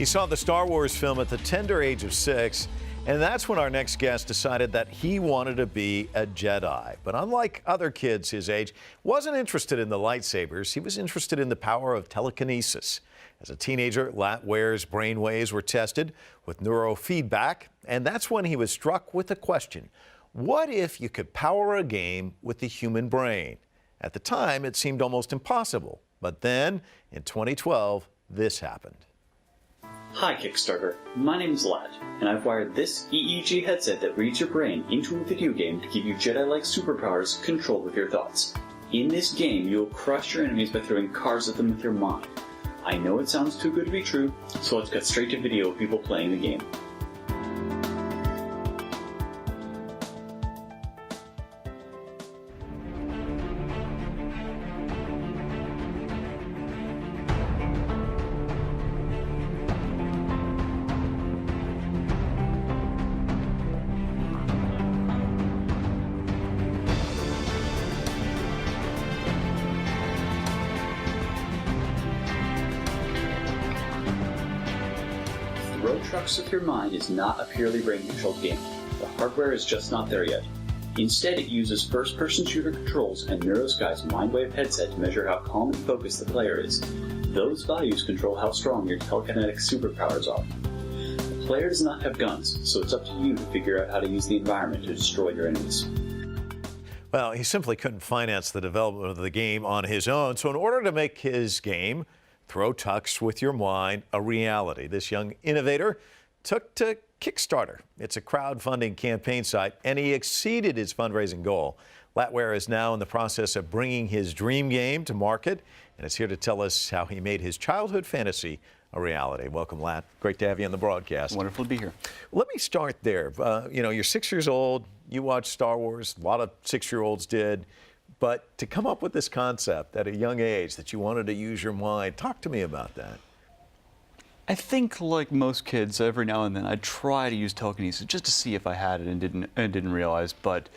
He saw the Star Wars film at the tender age of 6, and that's when our next guest decided that he wanted to be a Jedi. But unlike other kids his age, wasn't interested in the lightsabers. He was interested in the power of telekinesis. As a teenager, Lat Ware's brainwaves were tested with neurofeedback, and that's when he was struck with the question, what if you could power a game with the human brain? At the time, it seemed almost impossible. But then, in 2012, this happened. Hi Kickstarter, my name's Lat, and I've wired this EEG headset that reads your brain into a video game to give you Jedi-like superpowers controlled with your thoughts. In this game, you'll crush your enemies by throwing cars at them with your mind. I know it sounds too good to be true, so let's get straight to video of people playing the game. Road Trucks with Your Mind is not a purely brain-controlled game. The hardware is just not there yet. Instead, it uses first-person shooter controls and NeuroSky's MindWave headset to measure how calm and focused the player is. Those values control how strong your telekinetic superpowers are. The player does not have guns, so it's up to you to figure out how to use the environment to destroy your enemies. Well, he simply couldn't finance the development of the game on his own, so in order to make his game, Throw Tucks with Your Mind, a reality, this young innovator took to Kickstarter. It's a crowdfunding campaign site, and he exceeded his fundraising goal. Lat Ware is now in the process of bringing his dream game to market, and is here to tell us how he made his childhood fantasy a reality. Welcome, Lat. Great to have you on the broadcast. Wonderful to be here. Let me start there. You're 6 years old. You watch Star Wars. A lot of 6-year-olds did. But to come up with this concept at a young age that you wanted to use your mind, talk to me about that. I think, like most kids, every now and then I try to use telekinesis just to see if I had it and didn't realize, but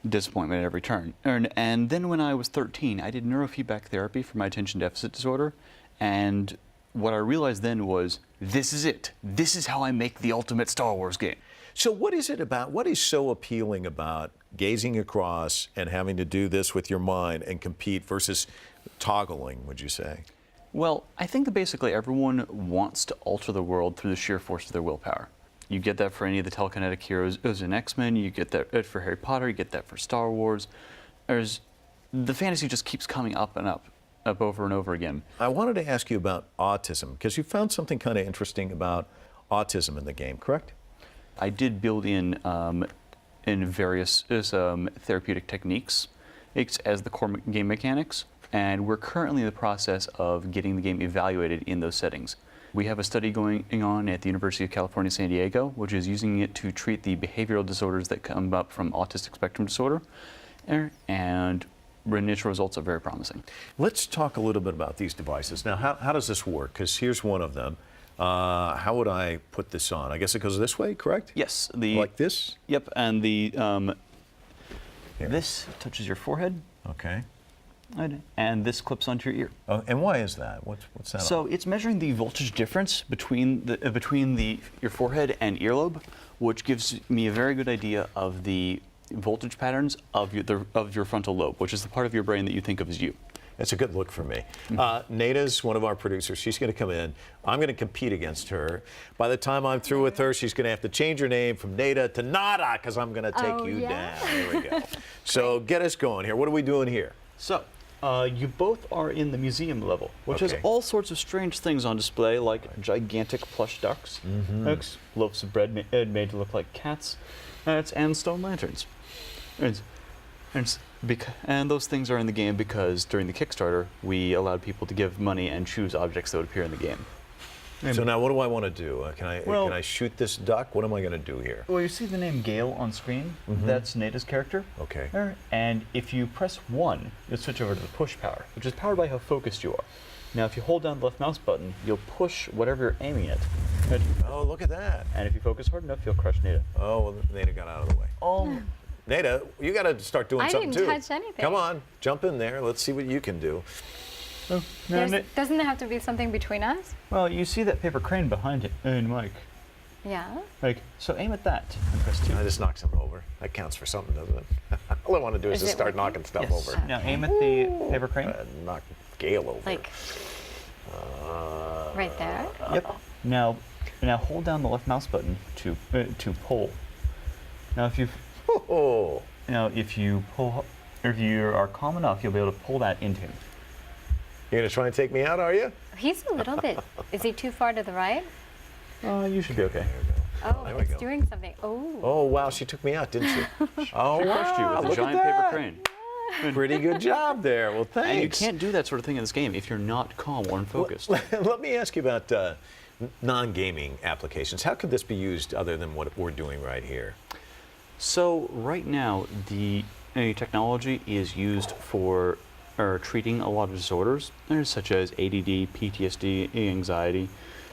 disappointment at every turn. And then when I was 13, I did neurofeedback therapy for my attention deficit disorder, and what I realized then was, this is it. This is how I make the ultimate Star Wars game. So what is so appealing about gazing across and having to do this with your mind and compete versus toggling, would you say? Well, I think that basically everyone wants to alter the world through the sheer force of their willpower. You get that for any of the telekinetic heroes in X-Men, you get that for Harry Potter, you get that for Star Wars. The fantasy just keeps coming up and up over and over again. I wanted to ask you about autism, because you found something kind of interesting about autism in the game, correct? I did build in various therapeutic techniques as the core game mechanics, and we're currently in the process of getting the game evaluated in those settings. We have a study going on at the University of California, San Diego, which is using it to treat the behavioral disorders that come up from autistic spectrum disorder, and initial results are very promising. Let's talk a little bit about these devices. Now, how does this work? Because here's one of them. How would I put this on? I guess it goes this way, correct? Yes. Like this? Yep, and this touches your forehead. Okay. And this clips onto your ear. Oh, and why is that? What's that? So it's measuring the voltage difference between your forehead and earlobe, which gives me a very good idea of the voltage patterns of your frontal lobe, which is the part of your brain that you think of as you. It's a good look for me. Nada's one of our producers. She's going to come in. I'm going to compete against her. By the time I'm through with her, she's going to have to change her name from Nada to Nada, because I'm going to take you down. Here we go. So get us going here. What are we doing here? So you both are in the museum level, which has all sorts of strange things on display, like gigantic plush ducks, loaves of bread made to look like cats, and stone lanterns. And those things are in the game because during the Kickstarter, we allowed people to give money and choose objects that would appear in the game. So now what do I want to do? Can I shoot this duck? What am I going to do here? Well, you see the name Gale on screen. That's Nada's character. Okay. And if you press 1, you'll switch over to the push power, which is powered by how focused you are. Now, if you hold down the left mouse button, you'll push whatever you're aiming at. Oh, look at that. And if you focus hard enough, you'll crush Nada. Oh, well, Nada got out of the way. Nada, you got to start doing something too. I didn't touch anything. Come on, jump in there. Let's see what you can do. Doesn't there have to be something between us? Well, you see that paper crane behind it, and Mike. Yeah. Like, so aim at that and press 2. I just knocked something over. That counts for something, doesn't it? All I want to do is Is just it start working? knocking stuff Yes. over. Now aim at the paper crane. Knock Gail over. Like right there. Yep. Now hold down the left mouse button to pull. Now if you pull, if you are calm enough, you'll be able to pull that into him. You're going to try and take me out, are you? He's a little bit. Is he too far to the right? You should be okay. Oh, There we it's go. doing something. Oh. Oh, wow, she took me out, didn't she? Oh, Crushed you wow, with a look giant at paper that. crane. Pretty good job there. Well, thanks. And you can't do that sort of thing in this game if you're not calm or focused. Let me ask you about non-gaming applications. How could this be used other than what we're doing right here? So right now, the technology is used for treating a lot of disorders, such as ADD, PTSD, anxiety,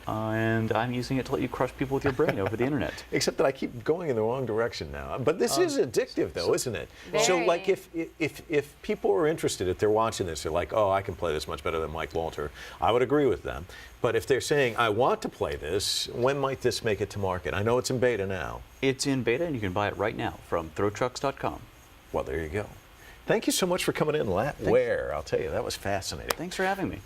and I'm using it to let you crush people with your brain over the internet. Except that I keep going in the wrong direction now. But this is addictive, though, isn't it? So, Very. like, if people are interested, if they're watching this, they're like, oh, I can play this much better than Mike Walter, I would agree with them. But if they're saying, I want to play this, when might this make it to market? I know it's in beta now. It's in beta, and you can buy it right now from throwtrucks.com. Well, there you go. Thank you so much for coming in, Lat Ware. I'll tell you, that was fascinating. Thanks for having me.